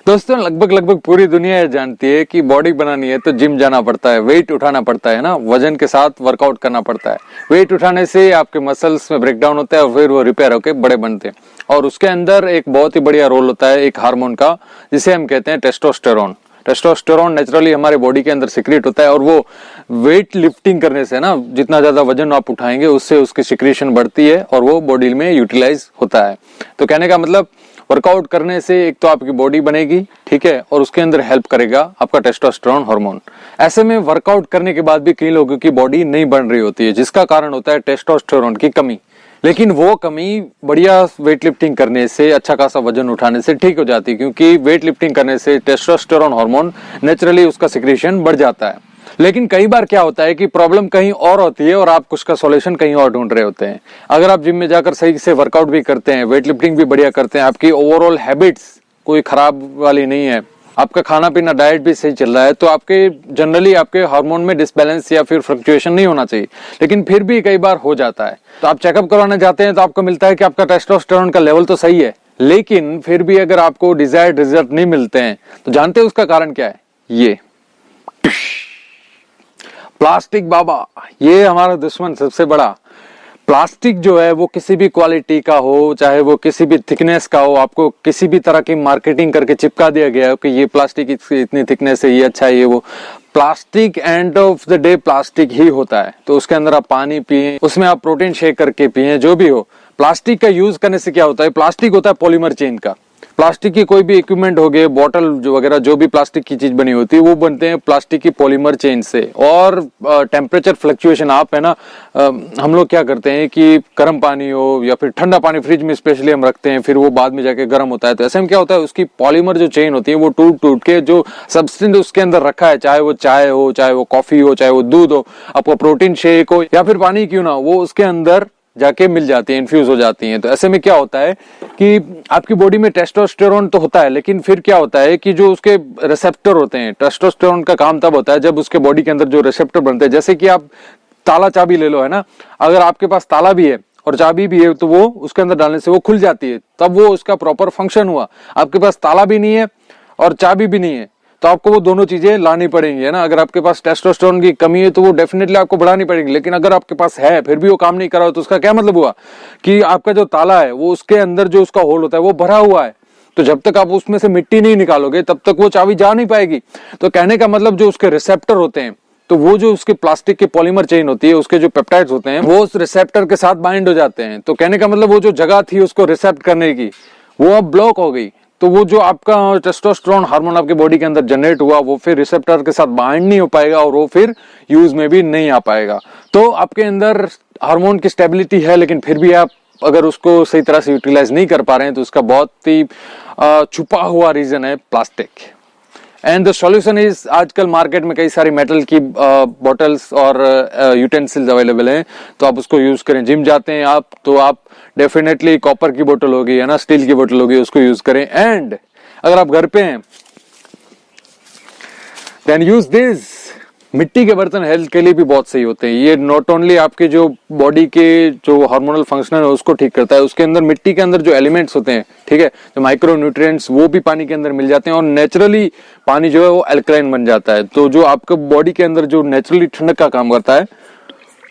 दोस्तों लगभग पूरी दुनिया ये जानती है कि बॉडी बनानी है तो जिम जाना पड़ता है, वेट उठाना पड़ता है ना, वजन के साथ वर्कआउट करना पड़ता है। वेट उठाने से आपके मसल्स में ब्रेकडाउन होता है और फिर वो रिपेयर होकर बड़े बनते हैं। और उसके अंदर एक बहुत ही बढ़िया रोल होता है एक हार्मोन का, जिसे हम कहते हैं टेस्टोस्टेरोन। टेस्टोस्टेरोन नेचुरली हमारे बॉडी के अंदर सिक्रेट होता है और वो वेट लिफ्टिंग करने से ना, जितना ज्यादा वजन आप उठाएंगे उससे उसकी सिक्रेशन बढ़ती है और वो बॉडी में यूटिलाइज होता है। तो कहने का मतलब वर्कआउट करने से एक तो आपकी बॉडी बनेगी, ठीक है, और उसके अंदर हेल्प करेगा आपका टेस्टोस्टेरोन हार्मोन। ऐसे में वर्कआउट करने के बाद भी कई लोगों की बॉडी नहीं बन रही होती है, जिसका कारण होता है टेस्टोस्टेरोन की कमी। लेकिन वो कमी बढ़िया वेट लिफ्टिंग करने से, अच्छा खासा वजन उठाने से ठीक हो जाती है, क्योंकि वेट लिफ्टिंग करने से टेस्टोस्टेरोन हार्मोन नेचुरली उसका सिक्रेशन बढ़ जाता है। लेकिन कई बार क्या होता है कि प्रॉब्लम कहीं और होती है और आप उसका सॉल्यूशन कहीं और ढूंढ रहे होते हैं। अगर आप जिम में जाकर सही से वर्कआउट भी करते हैं, वेट लिफ्टिंग भी बढ़िया करते हैं, आपकी ओवरऑल हैबिट्स कोई खराब वाली नहीं है, आपका खाना पीना डाइट भी सही चल रहा है, तो आपके जनरली आपके हार्मोन में डिसबैलेंस या फिर फ्लक्चुएशन नहीं होना चाहिए। लेकिन फिर भी कई बार हो जाता है, तो आप चेकअप करवाने जाते हैं तो आपको मिलता है कि आपका टेस्टोस्टेरोन का लेवल तो सही है, लेकिन फिर भी अगर आपको डिजायर्ड रिजल्ट नहीं मिलते हैं तो जानते हैं उसका कारण क्या है? ये प्लास्टिक बाबा, ये हमारा दुश्मन सबसे बड़ा। प्लास्टिक जो है वो किसी भी क्वालिटी का हो, चाहे वो किसी भी थिकनेस का हो, आपको किसी भी तरह की मार्केटिंग करके चिपका दिया गया है कि ये प्लास्टिक इतनी थिकनेस है, ये अच्छा है, ये वो। Plastic end of the day plastic ही होता है। तो उसके अंदर आप पानी पिए, उसमें आप प्रोटीन शेक करके पिए, जो भी हो। प्लास्टिक का यूज करने से क्या होता है? प्लास्टिक होता है पॉलीमर चेन का। प्लास्टिक की कोई भी इक्विपमेंट हो गए, बॉटल जो वगैरह जो भी प्लास्टिक की चीज बनी होती है, वो बनते हैं प्लास्टिक की पॉलीमर चेन से। और टेम्परेचर फ्लक्चुएशन आप है ना, हम लोग क्या करते हैं कि गर्म पानी हो या फिर ठंडा पानी फ्रिज में स्पेशली हम रखते हैं, फिर वो बाद में जाके गर्म होता है। तो ऐसे में क्या होता है, उसकी पॉलीमर जो चेन होती है वो टूट टूट के जो सब्सटेंस उसके अंदर रखा है, चाहे वो चाय हो, चाहे वो कॉफी हो, चाहे वो दूध हो, आपको प्रोटीन शेक हो या फिर पानी क्यों ना, वो उसके अंदर जाके मिल जाती है, इन्फ्यूज हो जाती हैं। तो ऐसे में क्या होता है कि आपकी बॉडी में टेस्टोस्टेरोन तो होता है, लेकिन फिर क्या होता है कि जो उसके रिसेप्टर होते हैं, टेस्टोस्टेरोन का काम तब होता है जब उसके बॉडी के अंदर जो रिसेप्टर बनते हैं। जैसे कि आप ताला चाबी ले लो, है ना, अगर आपके पास ताला भी है और चाबी भी है तो वो उसके अंदर डालने से वो खुल जाती है, तब वो उसका प्रॉपर फंक्शन हुआ। आपके पास ताला भी नहीं है और चाबी भी नहीं है, तो आपको वो दोनों चीजें लानी पड़ेंगी, है ना। अगर आपके पास टेस्टोस्टेरोन की कमी है तो वो डेफिनेटली आपको बढ़ानी पड़ेगी। लेकिन अगर आपके पास है फिर भी वो काम नहीं कर रहा हो, तो उसका क्या मतलब हुआ कि आपका जो ताला है वो उसके अंदर जो उसका होल होता है वो भरा हुआ है। तो जब तक आप उसमें से मिट्टी नहीं निकालोगे तब तक वो चाबी जा नहीं पाएगी। तो कहने का मतलब जो उसके रिसेप्टर होते हैं, तो वो जो उसके प्लास्टिक की पॉलीमर चेन होती है, उसके जो पेप्टाइड्स होते हैं वो उस रिसेप्टर के साथ बाइंड हो जाते हैं। तो कहने का मतलब वो जो जगह थी उसको रिसेप्ट करने की, वो अब ब्लॉक हो गई। तो वो जो आपका टेस्टोस्टेरोन हार्मोन आपके बॉडी के अंदर जनरेट हुआ, वो फिर रिसेप्टर के साथ बाइंड नहीं हो पाएगा और वो फिर यूज में भी नहीं आ पाएगा। तो आपके अंदर हार्मोन की स्टेबिलिटी है, लेकिन फिर भी आप अगर उसको सही तरह से यूटिलाइज नहीं कर पा रहे हैं, तो उसका बहुत ही छुपा हुआ रीजन है plastic. And the solution is, आजकल मार्केट में कई सारी मेटल की बॉटल्स और यूटेंसिल्स अवेलेबल हैं, तो आप उसको यूज करें। जिम जाते हैं आप तो आप डेफिनेटली कॉपर की बोतल होगी, है ना, स्टील की बोतल होगी, उसको यूज करें। एंड अगर आप घर पे हैं देन यूज दिस। मिट्टी के बर्तन हेल्थ के लिए भी बहुत सही होते हैं। ये नॉट ओनली आपके जो बॉडी के जो हार्मोनल फंक्शन है उसको ठीक करता है, उसके अंदर मिट्टी के अंदर जो एलिमेंट्स होते हैं, ठीक है, जो माइक्रो न्यूट्रिएंट्स, वो भी पानी के अंदर मिल जाते हैं और नेचुरली पानी जो है वो अल्कलाइन बन जाता है। तो जो आपके बॉडी के अंदर जो नेचुरली ठंडक का काम करता है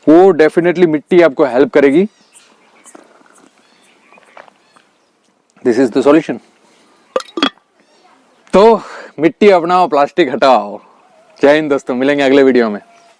वो डेफिनेटली मिट्टी आपको हेल्प करेगी। This is the solution. तो मिट्टी अपनाओ, प्लास्टिक हटाओ। जय हिंद दोस्तों, मिलेंगे अगले वीडियो में।